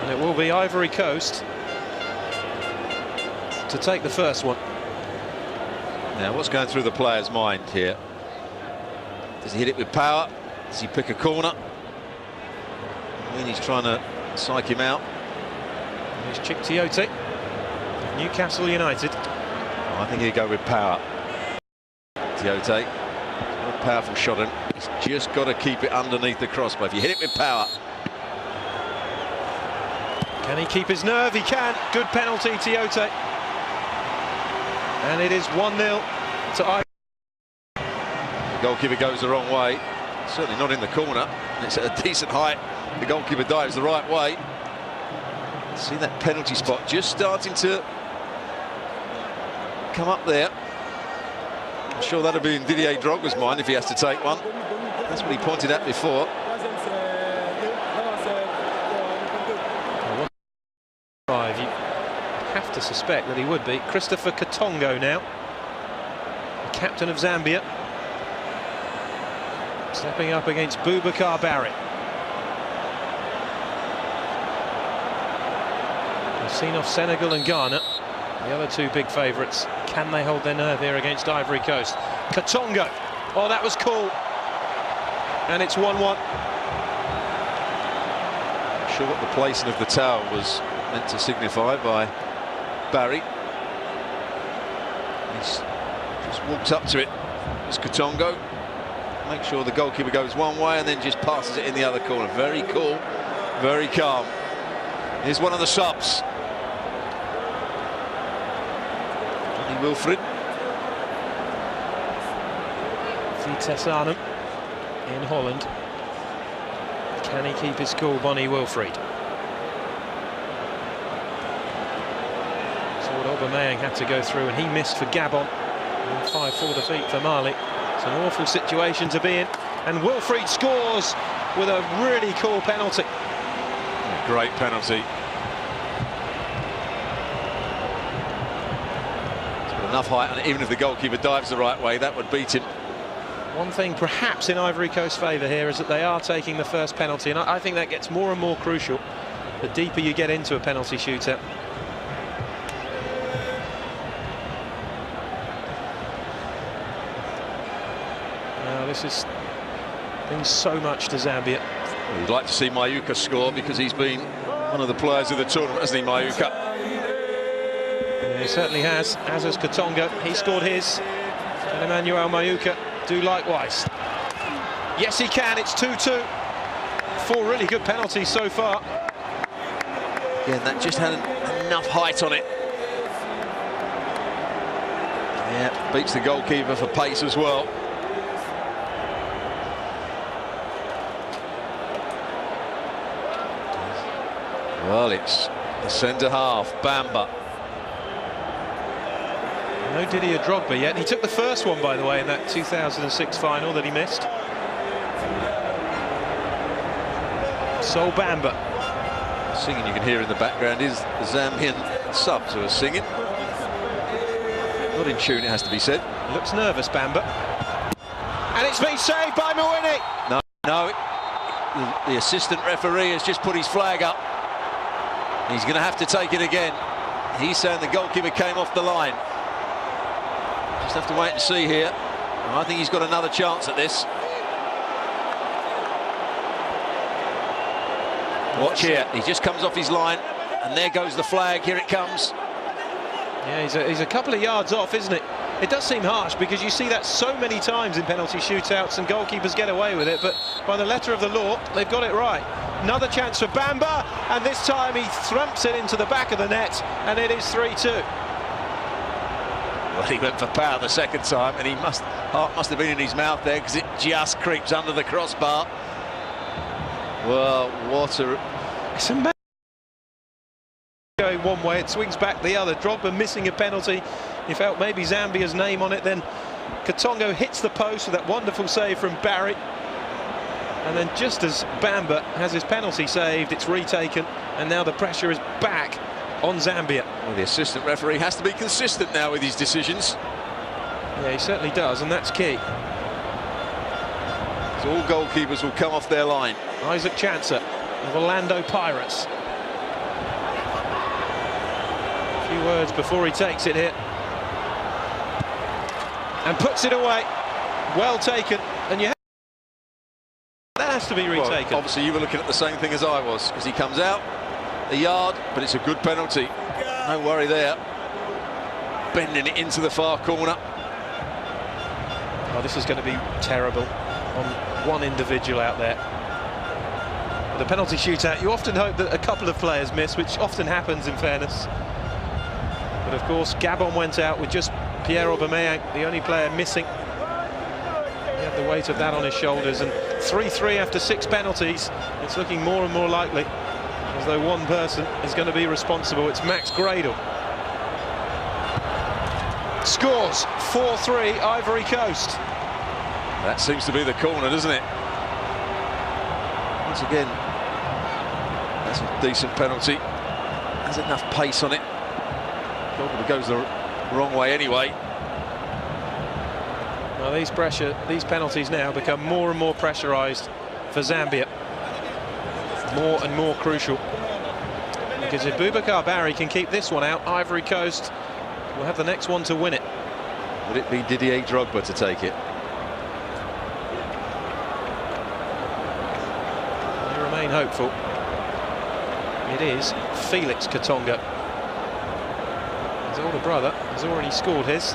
And it will be Ivory Coast to take the first one. Now, what's going through the player's mind here? Does he hit it with power? Does he pick a corner? I mean, he's trying to psych him out. Here's Cote, Newcastle United. Oh, I think he'll go with power. Cote, a powerful shot, and he's just got to keep it underneath the crossbar. If you hit it with power. Can he keep his nerve? He can. Good penalty, Cote. And it is 1-0 to Ivory. The goalkeeper goes the wrong way. Certainly not in the corner. It's at a decent height. The goalkeeper dives the right way. See that penalty spot just starting to come up there. I'm sure that'll be in Didier Drogba's mind if he has to take one. That's what he pointed at before. You have to suspect that he would be. Christopher Katongo now, the captain of Zambia, stepping up against Boubacar Barry. We've seen off Senegal and Ghana, the other two big favourites. Can they hold their nerve here against Ivory Coast? Katongo, oh, that was cool. And it's 1-1. Not sure what the placing of the towel was meant to signify by Barry. He's just walked up to it. It's Katongo. Make sure the goalkeeper goes one way and then just passes it in the other corner. Very cool, very calm. Here's one of the subs. Johnny Wilfred. Vitesse Arnhem in Holland. Can he keep his cool, Bonnie Wilfried? So what Aubameyang had to go through, and he missed for Gabon. 5-4 defeat for Mali. It's an awful situation to be in. And Wilfried scores with a really cool penalty. Great penalty. It's got enough height, and even if the goalkeeper dives the right way, that would beat him. One thing perhaps in Ivory Coast's favour here is that they are taking the first penalty, and I think that gets more and more crucial the deeper you get into a penalty shootout. Now this has been so much to Zambia. Well, you'd like to see Mayuka score because he's been one of the players of the tournament, hasn't he, Mayuka? Yeah, he certainly has, as has Katongo. He scored his. Can Emmanuel Mayuka do likewise? Yes, he can. It's 2-2. 4 really good penalties so far. Yeah, that just had enough height on it. Yeah, beats the goalkeeper for pace as well. Well, it's the centre half, Bamba. No Didier Drogba yet. He took the first one, by the way, in that 2006 final that he missed. Sol Bamba. Singing you can hear in the background is the Zambian subs who are singing. Not in tune, it has to be said. Looks nervous, Bamba. And it's been saved by Mwini. No, the assistant referee has just put his flag up. He's going to have to take it again. He's saying the goalkeeper came off the line. Just have to wait and see here. I think he's got another chance at this. Watch here. He just comes off his line, and there goes the flag. Here it comes. Yeah, he's a couple of yards off, isn't it? It does seem harsh because you see that so many times in penalty shootouts and goalkeepers get away with it, but by the letter of the law, they've got it right. Another chance for Bamba, and this time he thumps it into the back of the net, and it is 3-2. Well, he went for power the second time, and heart must have been in his mouth there because it just creeps under the crossbar. Well, what a... It's amazing. Going one way, it swings back the other. Drogba missing a penalty. He felt maybe Zambia's name on it. Then Katongo hits the post with that wonderful save from Barry. And then just as Bamba has his penalty saved, it's retaken. And now the pressure is back on Zambia. Well, the assistant referee has to be consistent now with his decisions. Yeah, he certainly does, and that's key. So all goalkeepers will come off their line. Isaac Chancer of Orlando Pirates. few words before he takes it here. And puts it away. Well taken. And you have that has to be retaken. Well, obviously you were looking at the same thing as I was, because he comes out a yard, but it's a good penalty. No worry there. Bending it into the far corner. Oh, this is going to be terrible on one individual out there. With a penalty shootout, you often hope that a couple of players miss, which often happens in fairness. But of course, Gabon went out with just Pierre Aubameyang, the only player missing. He had the weight of that on his shoulders, and 3-3 after 6 penalties. It's looking more and more likely as though one person is going to be responsible. It's Max Gradel. Scores 4-3 Ivory Coast. That seems to be the corner, doesn't it? Once again, that's a decent penalty. Has enough pace on it. Goalkeeper goes the wrong way anyway. Well, these penalties now become more and more pressurised for Zambia. More and more crucial. Because if Boubacar Barry can keep this one out, Ivory Coast will have the next one to win it. Would it be Didier Drogba to take it? They remain hopeful. It is Felix Katonga. His older brother has already scored his.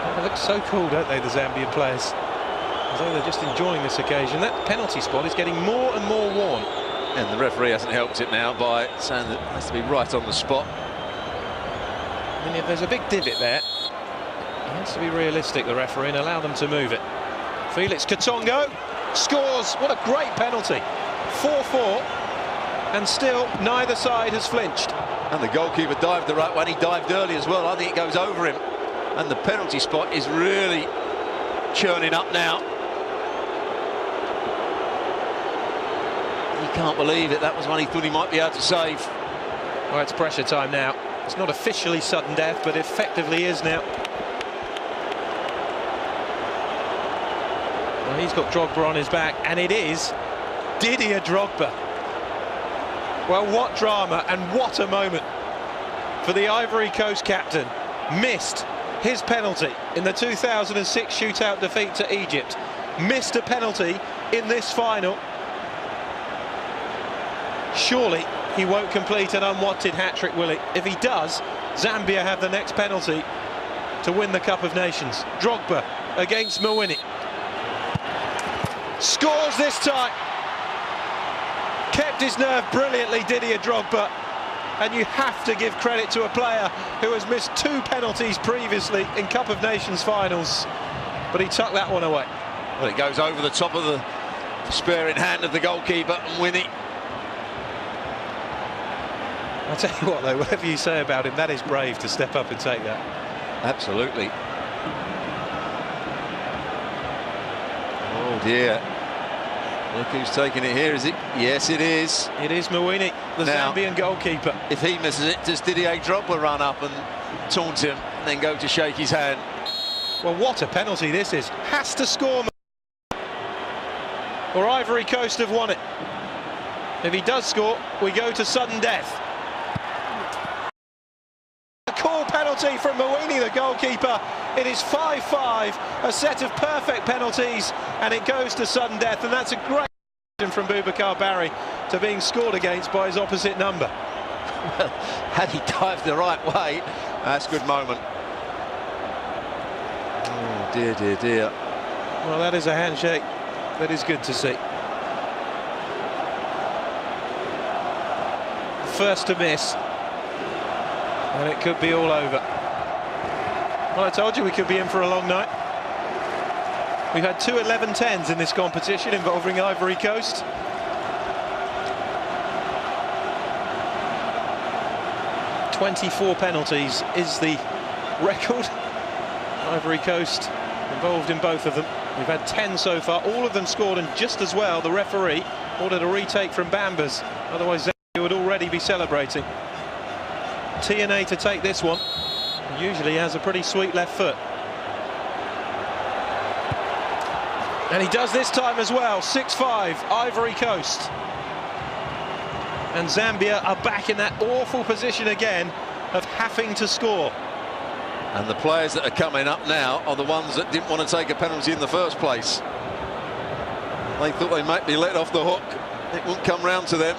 They look so cool, don't they, the Zambian players? As though they're just enjoying this occasion. That penalty spot is getting more and more worn. And the referee hasn't helped it now by saying that it has to be right on the spot. I mean, if there's a big divot there, he has to be realistic, the referee, and allow them to move it. Felix Katongo scores. What a great penalty. 4-4, and still neither side has flinched. And the goalkeeper dived the right one. He dived early as well. I think it goes over him. And the penalty spot is really churning up now. He can't believe it. That was one he thought he might be able to save. Well, it's pressure time now. It's not officially sudden death, but effectively is now. Well, he's got Drogba on his back, and it is Didier Drogba. Well, what drama and what a moment for the Ivory Coast captain. Missed his penalty in the 2006 shootout defeat to Egypt. Missed a penalty in this final. Surely he won't complete an unwanted hat-trick, will he? If he does, Zambia have the next penalty to win the Cup of Nations. Drogba against Mwini. Scores this time. Kept his nerve brilliantly, Didier Drogba. And you have to give credit to a player who has missed 2 penalties previously in Cup of Nations finals. But he tucked that one away. Well, it goes over the top of the sparing hand of the goalkeeper, Mwini. I'll tell you what, though, whatever you say about him, that is brave to step up and take that. Absolutely. Oh dear. Look who's taking it here, is it? Yes, it is. It is Mwini, the now, Zambian goalkeeper. If he misses it, does Didier Drogba run up and taunt him and then go to shake his hand? Well, what a penalty this is. Has to score, or Ivory Coast have won it. If he does score, we go to sudden death. A cool penalty from Mwini, the goalkeeper. It is 5-5, a set of perfect penalties, and it goes to sudden death. And that's a great from Boubacar Barry to being scored against by his opposite number. Well, had he dived the right way, that's a good moment. Oh dear, dear, dear. Well, that is a handshake that is good to see. First to miss, and it could be all over. Well, I told you we could be in for a long night. We've had 2 11-10s in this competition involving Ivory Coast. "24 penalties is the record. Ivory Coast involved in both of them. We've had 10 so far, all of them scored, and just as well, the referee ordered a retake from Bambas. Otherwise, Zambia would already be celebrating. TNA to take this one. Usually has a pretty sweet left foot. And he does this time as well. 6-5, Ivory Coast. And Zambia are back in that awful position again of having to score. And the players that are coming up now are the ones that didn't want to take a penalty in the first place. They thought they might be let off the hook. It wouldn't come round to them.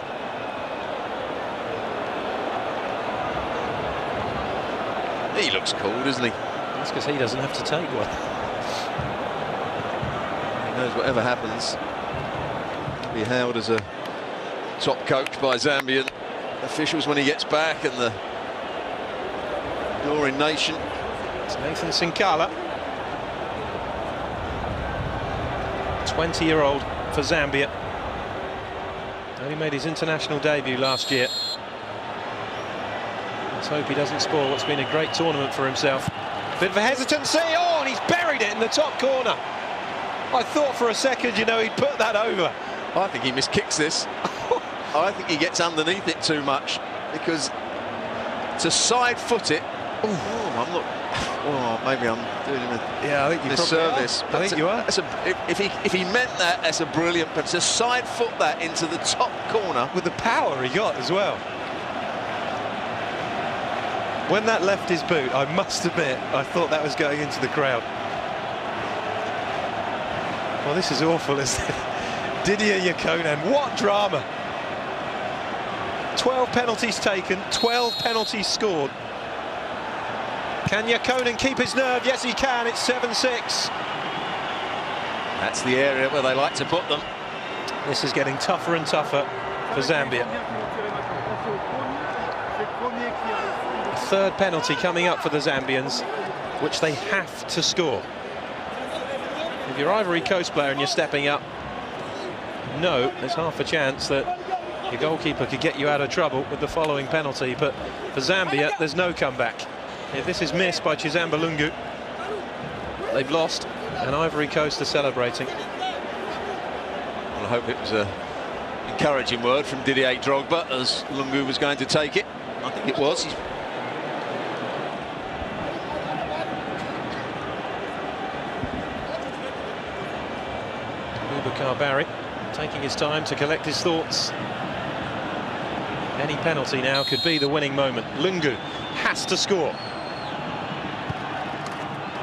He looks cool, doesn't he? That's because he doesn't have to take one. He knows whatever happens, he'll be hailed as a top coach by Zambian officials when he gets back, and the adoring nation. It's Nathan Sinkala, 20-year-old for Zambia. Only made his international debut last year. Let's hope he doesn't spoil what's been a great tournament for himself. Bit of a hesitancy, oh, and he's buried it in the top corner. I thought for a second, you know, he'd put that over. I think he miskicks this. I think he gets underneath it too much, because to side foot it. Oh, I'm not. Oh, maybe I'm doing him I think you disservice. I think you are. If he meant that, that's a brilliant. But to side foot that into the top corner with the power he got as well. When that left his boot, I must admit, I thought that was going into the crowd. Well, this is awful, isn't it? Didier Yakonen, what drama! 12 penalties taken, 12 penalties scored. Can Yakonen keep his nerve? Yes, he can. It's 7-6. That's the area where they like to put them. This is getting tougher and tougher for Zambia. A third penalty coming up for the Zambians, which they have to score. If you're Ivory Coast player and you're stepping up, no, there's half a chance that your goalkeeper could get you out of trouble with the following penalty. But for Zambia, there's no comeback. If this is missed by Chizamba Lungu, they've lost, and Ivory Coast are celebrating. Well, I hope it was an encouraging word from Didier Drogba as Lungu was going to take it. I think it was. Boubacar Barry taking his time to collect his thoughts. Any penalty now could be the winning moment. Lungu has to score.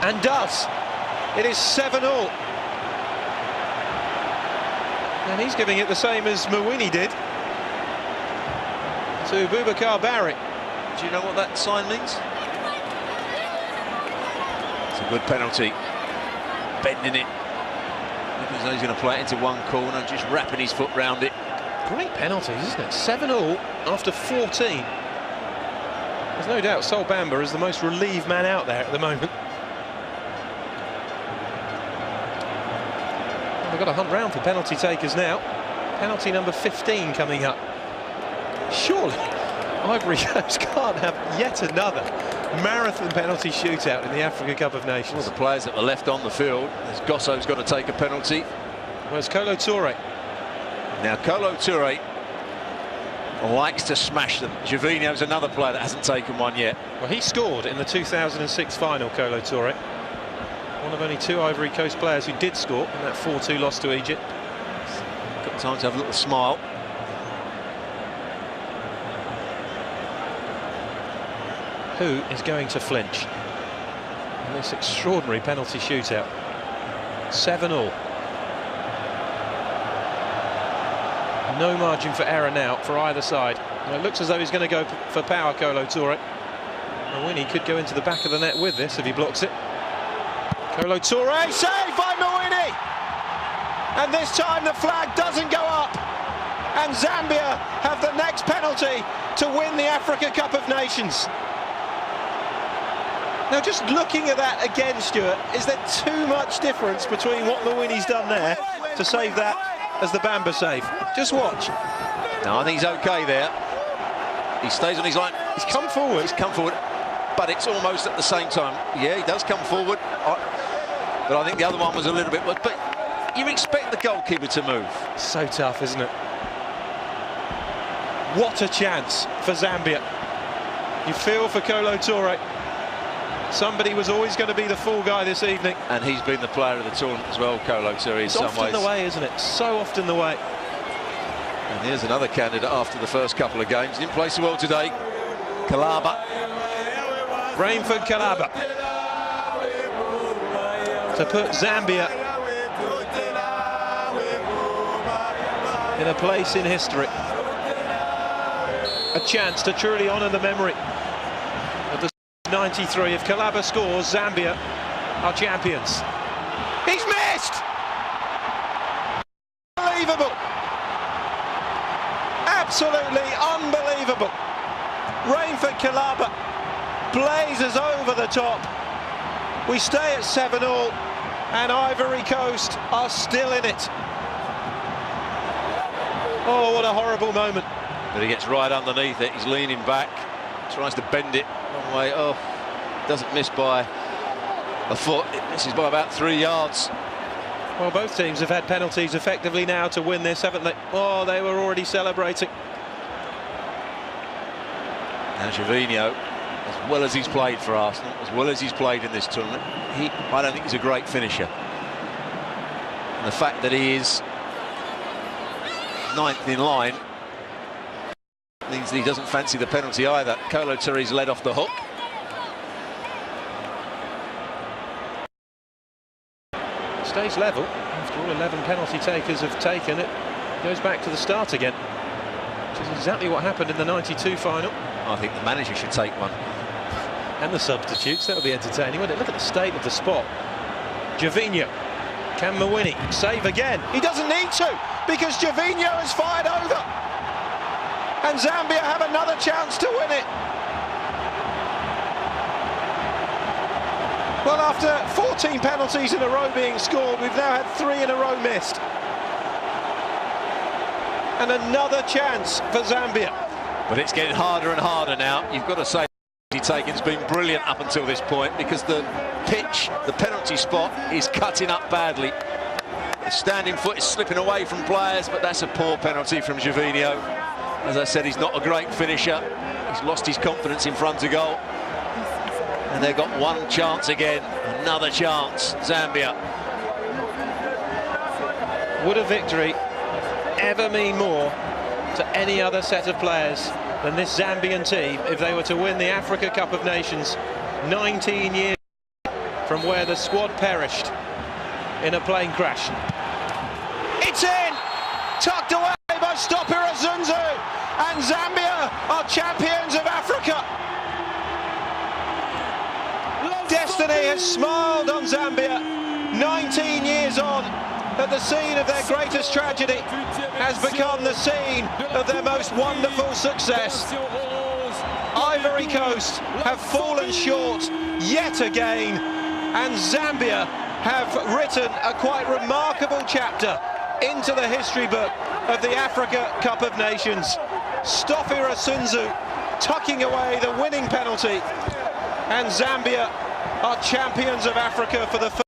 And does. It is 7-all. And he's giving it the same as Mawini did to Boubacar Barry. Do you know what that sign means? It's a good penalty. Bending it. Looks as though he's going to play it into one corner, just wrapping his foot round it. Great penalties, isn't it? 7-all after 14. There's no doubt Sol Bamba is the most relieved man out there at the moment. We've got a hunt round for penalty takers now. Penalty number 15 coming up. Surely Ivory Coast can't have yet another marathon penalty shootout in the Africa Cup of Nations. Well, the players that were left on the field, as Gosso's got to take a penalty. Where's Kolo Toure? Now Kolo Toure likes to smash them. Gervinho's another player that hasn't taken one yet. Well, he scored in the 2006 final, Kolo Toure. One of only 2 Ivory Coast players who did score in that 4-2 loss to Egypt. Got time to have a little smile. Who is going to flinch in this extraordinary penalty shootout? 7-all. No margin for error now for either side. Well, it looks as though he's going to go for power, Kolo Toure. Mawini could go into the back of the net with this if he blocks it. Kolo Toure, saved by Mawini! And this time the flag doesn't go up. And Zambia have the next penalty to win the Africa Cup of Nations. Now, just looking at that again, Stuart, is there too much difference between what Mawini's done there to save that as the Bamba save? Just watch. No, I think he's okay there. He stays on his line. He's come forward. He's come forward, but it's almost at the same time. Yeah, he does come forward, but I think the other one was a little bit... But you expect the goalkeeper to move. So tough, isn't it? What a chance for Zambia. You feel for Kolo Toure. Somebody was always going to be the fall guy this evening. And he's been the player of the tournament as well, Cote, in it's some often ways. the way, isn't it? So often the way. And here's another candidate after the first couple of games. Didn't play so well today. Kalaba. Rainford Kalaba to put Zambia in a place in history. A chance to truly honour the memory of the 93. If Kalaba scores, Zambia are champions. He's missed! Unbelievable! Absolutely unbelievable! Rainford Kalaba blazes over the top. We stay at 7-all, and Ivory Coast are still in it. Oh, what a horrible moment. But he gets right underneath it. He's leaning back, tries to bend it long way. Oh, doesn't miss by a foot. It misses by about 3 yards. Well, both teams have had penalties effectively now to win this, haven't they? Oh, they were already celebrating. Now Gervinho, as well as he's played for Arsenal, as well as he's played in this tournament, I don't think he's a great finisher. And the fact that he is 9th in line means that he doesn't fancy the penalty either. Cote's led off the hook. Stays level after all 11 penalty takers have taken it. Goes back to the start again, which is exactly what happened in the 92 final. I think the manager should take one. And the substitutes, that would be entertaining, wouldn't it? Look at the state of the spot. Gervinho, can Mawini save again? He doesn't need to, because Gervinho has fired over. And Zambia have another chance to win it. Well, after 14 penalties in a row being scored, we've now had 3 in a row missed. And another chance for Zambia. But it's getting harder and harder now. You've got to say the taking's been brilliant up until this point, because the pitch, the penalty spot, is cutting up badly. The standing foot is slipping away from players, but that's a poor penalty from Gervinho. As I said, he's not a great finisher. He's lost his confidence in front of goal. And they've got one chance again, another chance, Zambia. Would a victory ever mean more to any other set of players than this Zambian team if they were to win the Africa Cup of Nations 19 years from where the squad perished in a plane crash? It's in! Tucked away by Stopira Zunzu, and Zambia are champions of Africa. Destiny has smiled on Zambia 19 years on, that the scene of their greatest tragedy has become the scene of their most wonderful success. Ivory Coast have fallen short yet again, and Zambia have written a quite remarkable chapter into the history book of the Africa Cup of Nations. Stopira Zunzu tucking away the winning penalty, and Zambia are champions of Africa for the first